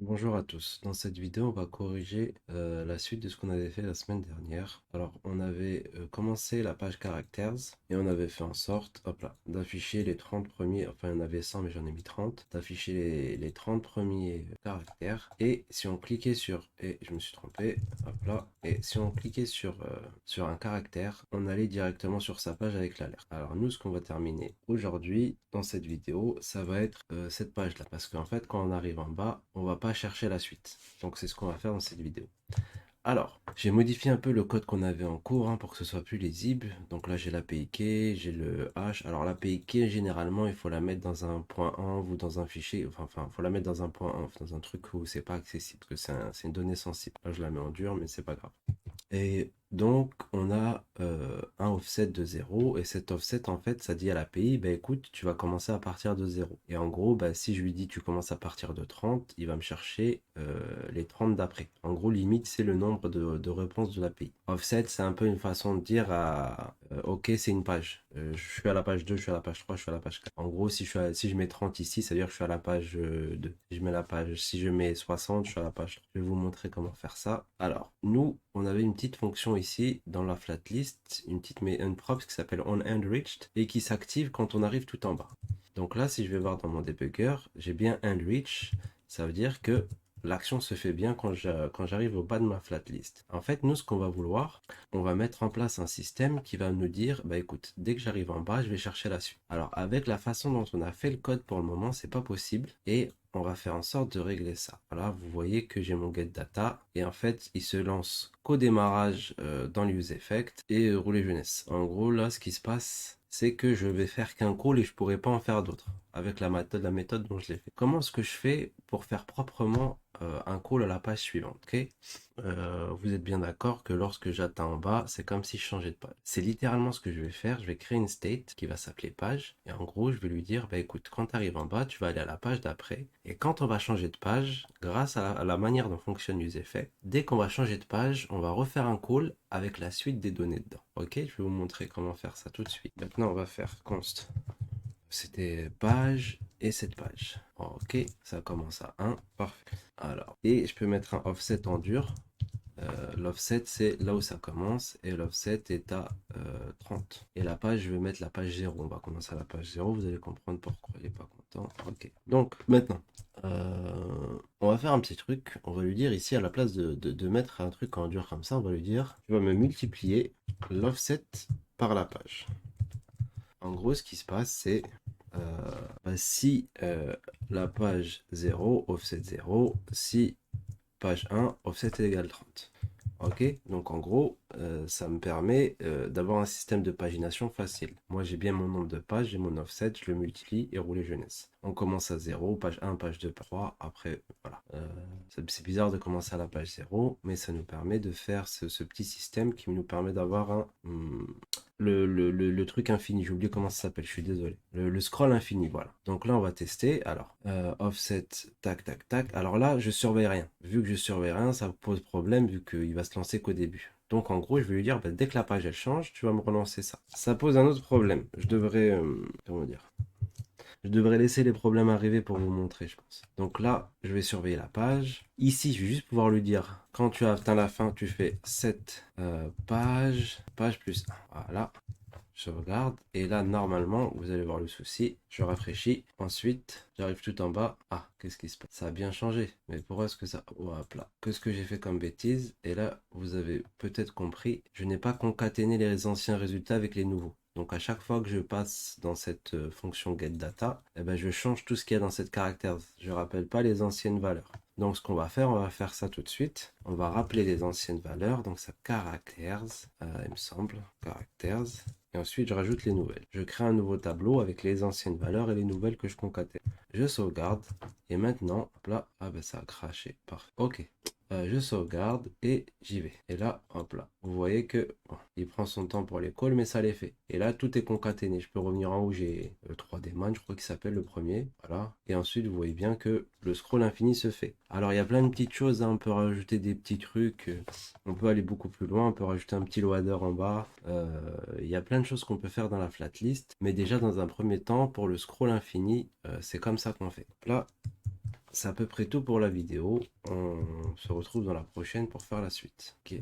Bonjour à tous. Dans cette vidéo, on va corriger la suite de ce qu'on avait fait la semaine dernière. Alors, on avait commencé la page caractères et on avait fait en sorte, hop là, d'afficher les 30 premiers, enfin il y en avait 100 mais j'en ai mis 30, d'afficher les 30 premiers caractères. Et si on cliquait sur, et je me suis trompé, hop là, et si on cliquait sur un caractère, on allait directement sur sa page avec l'alerte. Alors nous, ce qu'on va terminer aujourd'hui dans cette vidéo, ça va être cette page-là, parce qu'en fait, quand on arrive en bas, on va pas chercher la suite. Donc c'est ce qu'on va faire dans cette vidéo. Alors, j'ai modifié un peu le code qu'on avait en cours pour que ce soit plus lisible. Donc là, j'ai l'API key, j'ai le hash. Alors l'API key, généralement, il faut la mettre dans un point .env ou dans un fichier. Enfin, il faut la mettre dans un point .env, dans un truc où c'est pas accessible, parce que c'est une donnée sensible. Là, je la mets en dur, mais c'est pas grave. Et donc, on a un offset de 0, et cet offset, en fait, ça dit à l'API, bah écoute, tu vas commencer à partir de 0. Et en gros, bah, si je lui dis tu commences à partir de 30, il va me chercher les 30 d'après. En gros, limite, c'est le nombre de réponses de l'API. Offset, c'est un peu une façon de dire ok, c'est une page. Je suis à la page 2, je suis à la page 3, je suis à la page 4. En gros, si je mets 30 ici, ça veut dire que je suis à la page 2. Si je mets 60, je suis à la page 3. Je vais vous montrer comment faire ça. Alors, nous, on avait une petite fonction ici dans la flatlist, une props qui s'appelle onEndReached et qui s'active quand on arrive tout en bas. Donc là, si je vais voir dans mon debugger, j'ai bien endReach. Ça veut dire que l'action se fait bien quand j'arrive au bas de ma flatlist. En fait, nous, ce qu'on va vouloir, on va mettre en place un système qui va nous dire, bah écoute, dès que j'arrive en bas, je vais chercher la suite. Alors, avec la façon dont on a fait le code pour le moment, c'est pas possible. Et on va faire en sorte de régler ça. Voilà, vous voyez que j'ai mon getData et en fait, il se lance qu'au démarrage dans l'useEffect et rouler jeunesse. En gros, là, ce qui se passe, c'est que je vais faire qu'un call et je pourrais pas en faire d'autres avec la méthode dont je l'ai fait. Comment est-ce que je fais pour faire proprement un call à la page suivante, ok? Vous êtes bien d'accord que lorsque j'atteins en bas, c'est comme si je changeais de page. C'est littéralement ce que je vais faire. Je vais créer une state qui va s'appeler page. Et en gros, je vais lui dire, bah écoute, quand tu arrives en bas, tu vas aller à la page d'après. Et quand on va changer de page, grâce à la manière dont fonctionne UseEffect, dès qu'on va changer de page, on va refaire un call avec la suite des données dedans. Ok, je vais vous montrer comment faire ça tout de suite. Maintenant, on va faire const. C'était page et cette page. Ok, ça commence à 1. Parfait. Alors, et je peux mettre un offset en dur. L'offset, c'est là où ça commence et l'offset est à 30. Et la page, je vais mettre la page 0. On va commencer à la page 0. Vous allez comprendre pourquoi il n'est pas content. Ok. Donc, maintenant, on va faire un petit truc. On va lui dire ici, à la place de mettre un truc en dur comme ça, on va lui dire tu vas me multiplier l'offset par la page. En gros, ce qui se passe, c'est si la page 0, offset 0, si page 1, offset est égal 30. Ok, donc en gros, ça me permet d'avoir un système de pagination facile. Moi, j'ai bien mon nombre de pages, j'ai mon offset, je le multiplie et rouler jeunesse. On commence à 0, page 1, page 2, page 3, après, voilà. C'est bizarre de commencer à la page 0, mais ça nous permet de faire ce petit système qui nous permet d'avoir le truc infini. J'ai oublié comment ça s'appelle, je suis désolé. Le scroll infini, voilà. Donc là, on va tester. Alors, offset, tac, tac, tac. Alors là, je surveille rien. Vu que je surveille rien, ça pose problème vu qu'il va se lancer qu'au début. Donc en gros, je vais lui dire, bah, dès que la page elle change, tu vas me relancer ça. Ça pose un autre problème. Je devrais, comment dire, je devrais laisser les problèmes arriver pour vous montrer, je pense. Donc là, je vais surveiller la page. Ici, je vais juste pouvoir lui dire, quand tu as atteint la fin, tu fais cette page plus 1. Voilà. Je sauvegarde. Et là, normalement, vous allez voir le souci. Je rafraîchis. Ensuite, j'arrive tout en bas. Ah, qu'est-ce qui se passe? Ça a bien changé. Mais pourquoi est-ce que ça... Hop là. Qu'est-ce que j'ai fait comme bêtise? Et là, vous avez peut-être compris. Je n'ai pas concaténé les anciens résultats avec les nouveaux. Donc à chaque fois que je passe dans cette fonction getData, eh ben, je change tout ce qu'il y a dans cette caractère. Je ne rappelle pas les anciennes valeurs. Donc ce qu'on va faire, on va faire ça tout de suite. On va rappeler les anciennes valeurs. Donc ça characters, il me semble, characters. Et ensuite, je rajoute les nouvelles. Je crée un nouveau tableau avec les anciennes valeurs et les nouvelles que je concatène. Je sauvegarde. Et maintenant, hop là, ah ben ça a craché. Parfait. Ok. Je sauvegarde et j'y vais. Et là, hop là. Vous voyez que bon, il prend son temps pour les calls, mais ça les fait. Et là, tout est concaténé. Je peux revenir en haut, j'ai 3D Man, je crois qu'il s'appelle le premier. Voilà. Et ensuite, vous voyez bien que le scroll infini se fait. Alors, il y a plein de petites choses. On peut rajouter des petits trucs. On peut aller beaucoup plus loin. On peut rajouter un petit loader en bas. Il y a plein de choses qu'on peut faire dans la flatlist. Mais déjà, dans un premier temps, pour le scroll infini, c'est comme ça qu'on fait. Là, c'est à peu près tout pour la vidéo. On se retrouve dans la prochaine pour faire la suite. Ok.